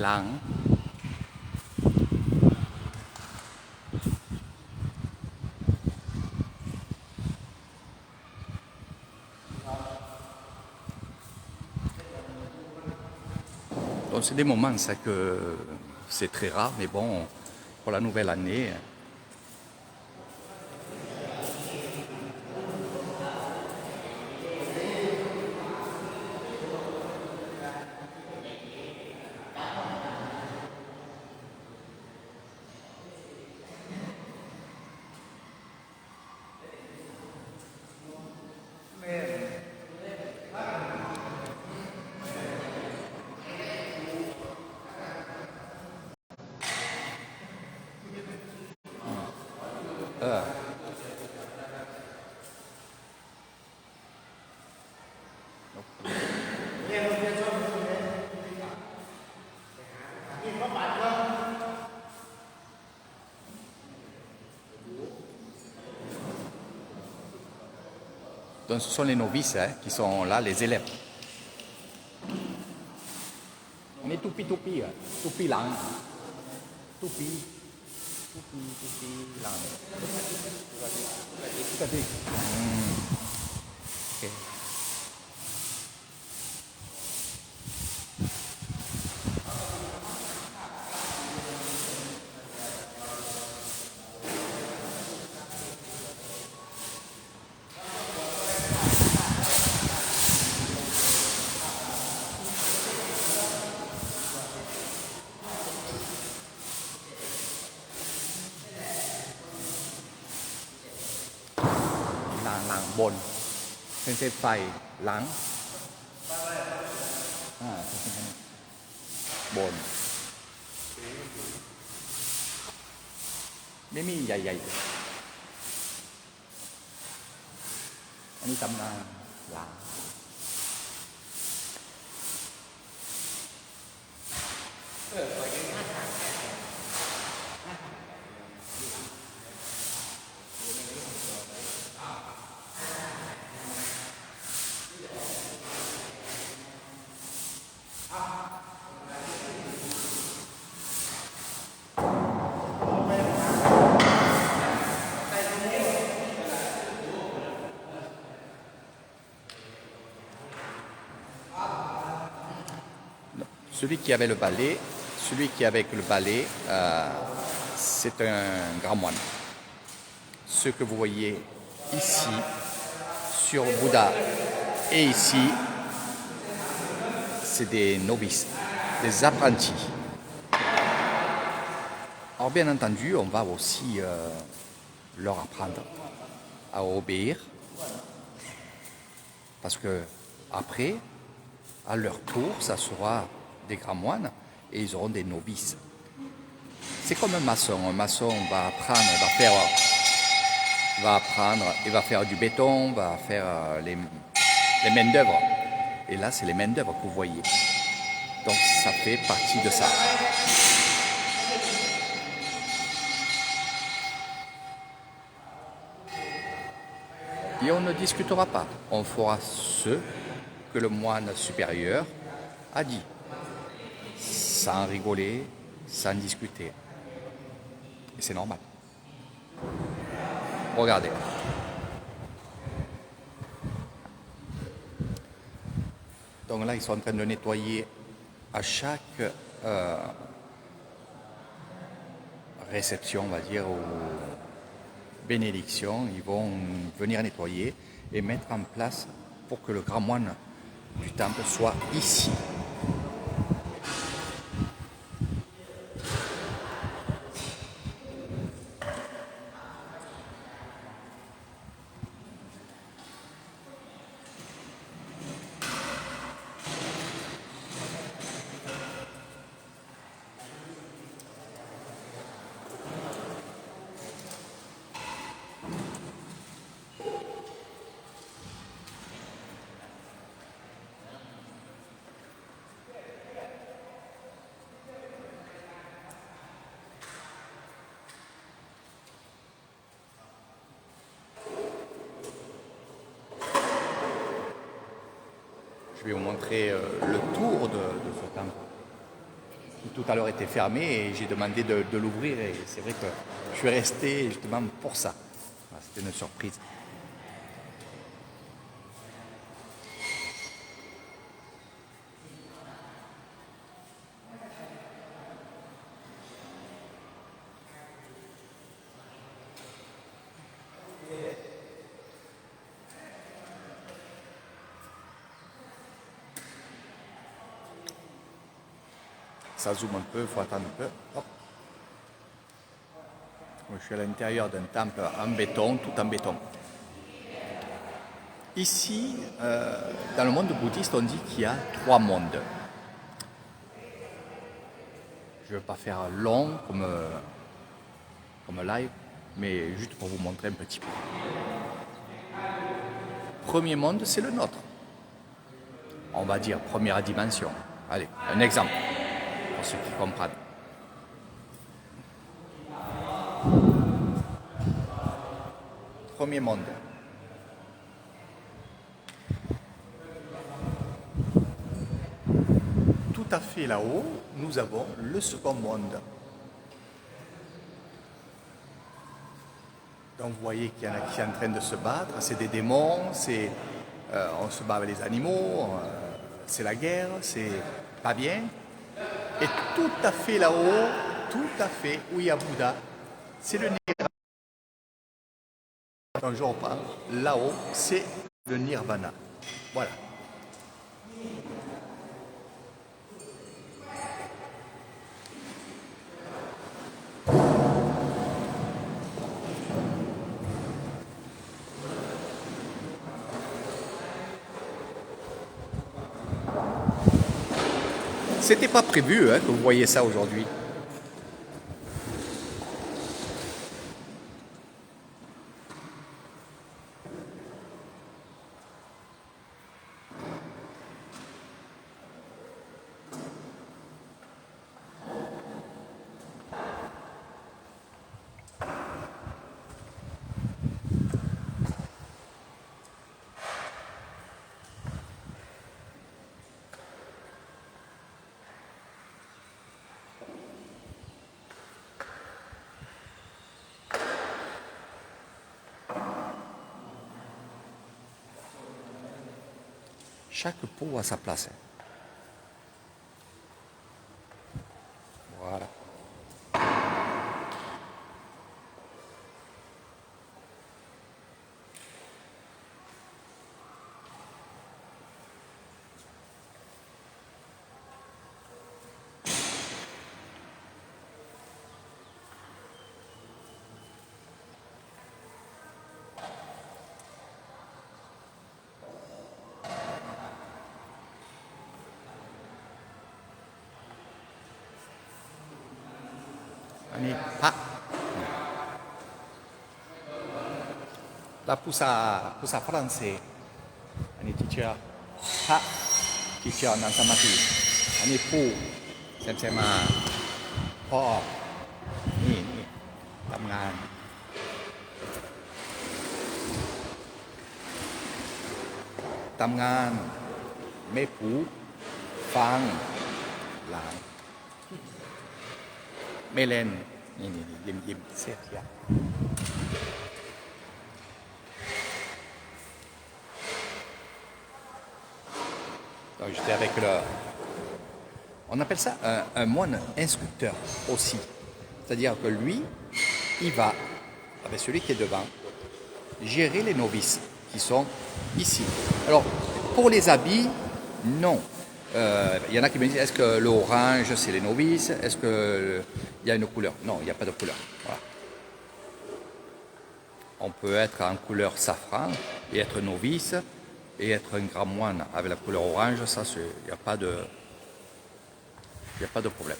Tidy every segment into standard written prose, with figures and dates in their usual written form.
ล้าง Donc c'est des moments ça que c'est très rare, mais bon, pour la nouvelle année. Donc ce sont les novices hein, qui sont là, les élèves. On est toupi, toupi lang. Toupi, toupi lang. Ok. Lang bồn. Sensei phải lang. Bồn. ไม่มีใหญ่ๆอันนี้ตำนานหลาง Celui qui avait le balai, c'est un grand moine. Ce que vous voyez ici, sur Bouddha et ici, c'est des novices, des apprentis. Alors bien entendu, on va aussi leur apprendre à obéir, parce que après, à leur tour, ça sera des grands moines et ils auront des novices. C'est comme un maçon. Un maçon va apprendre, il va faire du béton, va faire les mains d'œuvre. Et là, c'est les mains d'œuvre que vous voyez. Donc, ça fait partie de ça. Et on ne discutera pas. On fera ce que le moine supérieur a dit. Sans rigoler, sans discuter. Et c'est normal. Regardez. Donc là, ils sont en train de nettoyer à chaque réception, on va dire, ou bénédiction. Ils vont venir nettoyer et mettre en place pour que le grand moine du temple soit ici. Je vais vous montrer le tour de ce temple. qui tout à l'heure était fermé et j'ai demandé de l'ouvrir et c'est vrai que je suis resté justement pour ça. Voilà, c'était une surprise. Ça zoome un peu, il faut attendre un peu. Hop. Je suis à l'intérieur d'un temple en béton, tout en béton. Ici, dans le monde bouddhiste, on dit qu'il y a 3 mondes. Je ne vais pas faire long comme live, mais juste pour vous montrer un petit peu. Premier monde, c'est le nôtre. On va dire première dimension. Allez, un exemple, pour ceux qui comprennent. Premier monde. Tout à fait là-haut, nous avons le second monde. Donc vous voyez qu'il y en a qui sont en train de se battre, c'est des démons, on se bat avec les animaux, c'est la guerre, c'est pas bien. Et tout à fait là-haut, tout à fait où il y a Bouddha, c'est le Nirvana. Quand je reprends, là-haut, c'est le Nirvana. Voilà. C'était pas prévu que vous voyez ça aujourd'hui. Chaque peau a sa place. Voilà. Ini Pak. La pusa français. Ini teacher Pak. Teacher nan samati. Ini Pu. Sensei ma. พ่อนี่ทำงานไม่ผูฟังหลานไม่เล่นนี่ยิ้มเสียดยาDonc j'étais avec on appelle ça un moine instructeur aussi. C'est-à-dire que lui, il va, avec celui qui est devant, gérer les novices qui sont ici. Alors, pour les habits, non. Il y en a qui me disent, est-ce que l'orange, c'est les novices? Est-ce qu'il y a une couleur? Non, il n'y a pas de couleur. Voilà. On peut être en couleur safran et être novice, et être un grand moine avec la couleur orange, ça, il n'y a pas de problème.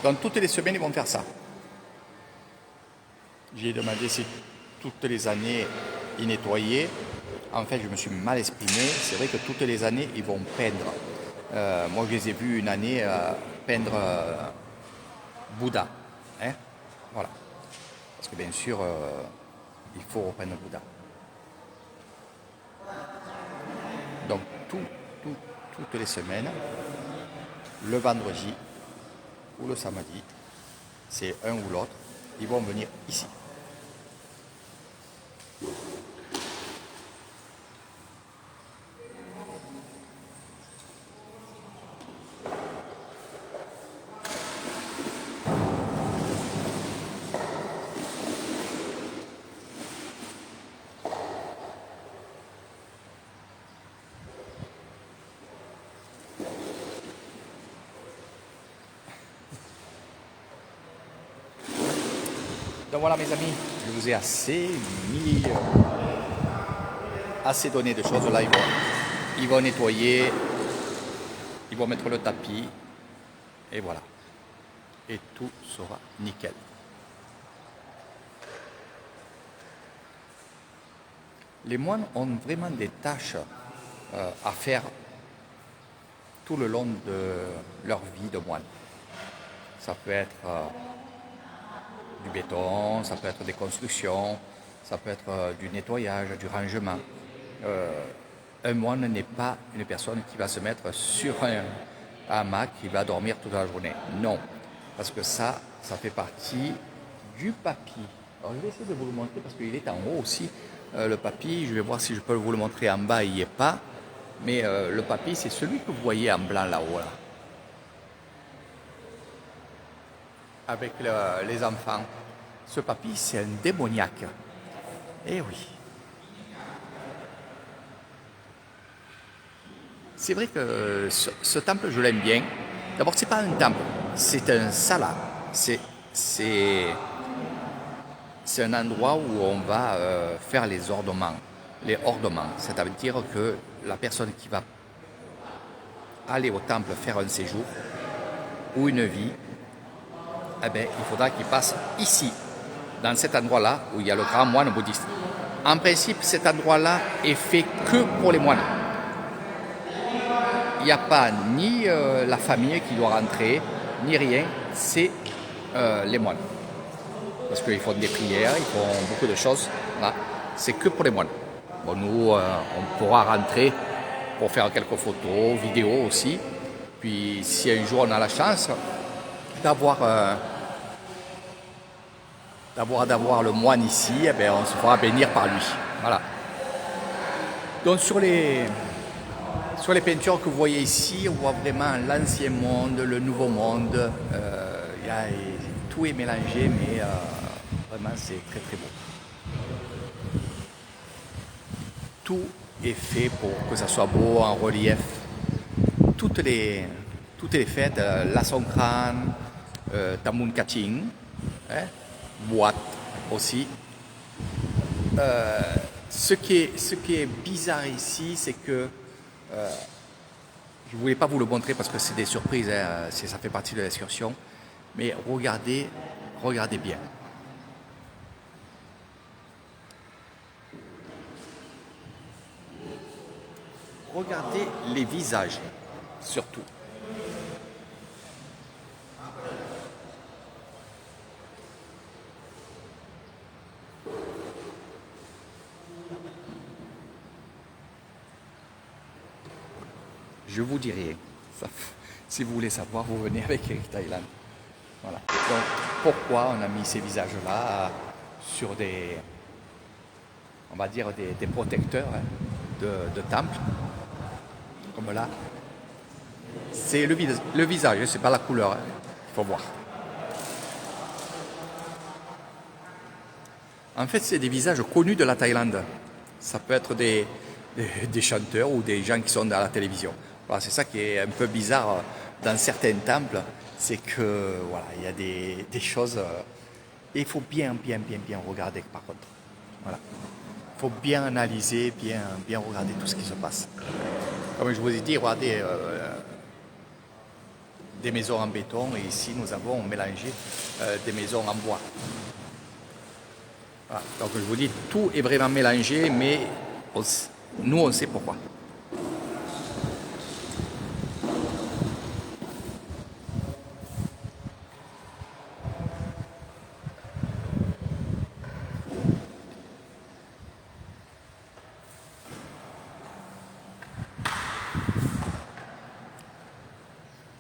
Donc toutes les semaines, ils vont faire ça. J'ai demandé si toutes les années ils nettoyaient. En fait, je me suis mal exprimé. C'est vrai que toutes les années, ils vont peindre. Moi, je les ai vus une année peindre Bouddha. Hein, voilà. Parce que bien sûr, il faut reprendre le Bouddha. Donc toutes les semaines, le vendredi ou le samedi, c'est un ou l'autre, ils vont venir ici. Donc voilà mes amis, je vous ai assez donné de choses. Là ils vont nettoyer, ils vont mettre le tapis et voilà. Et tout sera nickel. Les moines ont vraiment des tâches à faire tout le long de leur vie de moine. Ça peut être du béton, ça peut être des constructions, ça peut être du nettoyage, du rangement. Un moine n'est pas une personne qui va se mettre sur un hamac, qui va dormir toute la journée. Non, parce que ça fait partie du papy. Alors je vais essayer de vous le montrer parce qu'il est en haut aussi, le papy. Je vais voir si je peux vous le montrer en bas, il n'y est pas. Mais le papy, c'est celui que vous voyez en blanc là-haut. Là. Avec les enfants. Ce papy, c'est un démoniaque. Eh oui. C'est vrai que ce temple, je l'aime bien. D'abord, c'est pas un temple, c'est un sala. C'est un endroit où on va faire les ordements. Les ordements, c'est-à-dire que la personne qui va aller au temple faire un séjour ou une vie, eh bien, il faudra qu'il passe ici, dans cet endroit-là où il y a le grand moine bouddhiste. En principe, cet endroit-là est fait que pour les moines. Il n'y a pas ni la famille qui doit rentrer, ni rien, c'est les moines. Parce qu'ils font des prières, ils font beaucoup de choses. Là, c'est que pour les moines. Bon, nous, on pourra rentrer pour faire quelques photos, vidéos aussi. Puis, si un jour on a la chance d'avoir le moine ici, eh bien, on se fera bénir par lui. Voilà. Donc sur les peintures que vous voyez ici, on voit vraiment l'ancien monde, le nouveau monde. Tout est mélangé, mais vraiment c'est très très beau. Tout est fait pour que ça soit beau, en relief. Toutes les fêtes, la Songkran, Tamun Kaching, boîte aussi. Ce qui est bizarre ici, c'est que je ne voulais pas vous le montrer parce que c'est des surprises, hein, ça fait partie de l'excursion. Mais regardez bien. Regardez les visages, surtout. Je vous dirai. Si vous voulez savoir, vous venez avec Eric Thailand. Voilà. Donc, pourquoi on a mis ces visages-là sur on va dire des protecteurs de temple, comme là. C'est le visage, c'est pas la couleur. Il faut voir. En fait, c'est des visages connus de la Thaïlande. Ça peut être des chanteurs ou des gens qui sont dans la télévision. Voilà, c'est ça qui est un peu bizarre dans certains temples, c'est que voilà, il y a des choses et il faut bien regarder par contre. Voilà. Il faut bien analyser, bien regarder tout ce qui se passe. Comme je vous ai dit, regardez des maisons en béton et ici nous avons mélangé des maisons en bois. Voilà. Donc je vous dis, tout est vraiment mélangé, mais nous on sait pourquoi.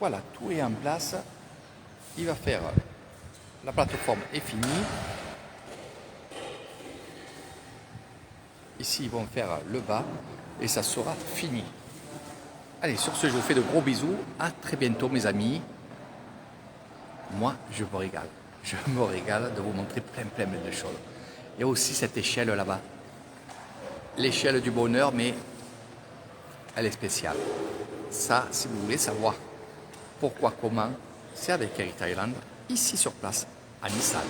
Voilà, tout est en place. Il va faire, la plateforme est finie. Ici, ils vont faire le bas et ça sera fini. Allez, sur ce, je vous fais de gros bisous. À très bientôt, mes amis. Moi, je me régale. Je me régale de vous montrer plein de choses. Il y a aussi cette échelle là-bas. L'échelle du bonheur, mais elle est spéciale. Ça, si vous voulez savoir pourquoi, comment, c'est avec Eric Thailand, ici sur place, à Nissan.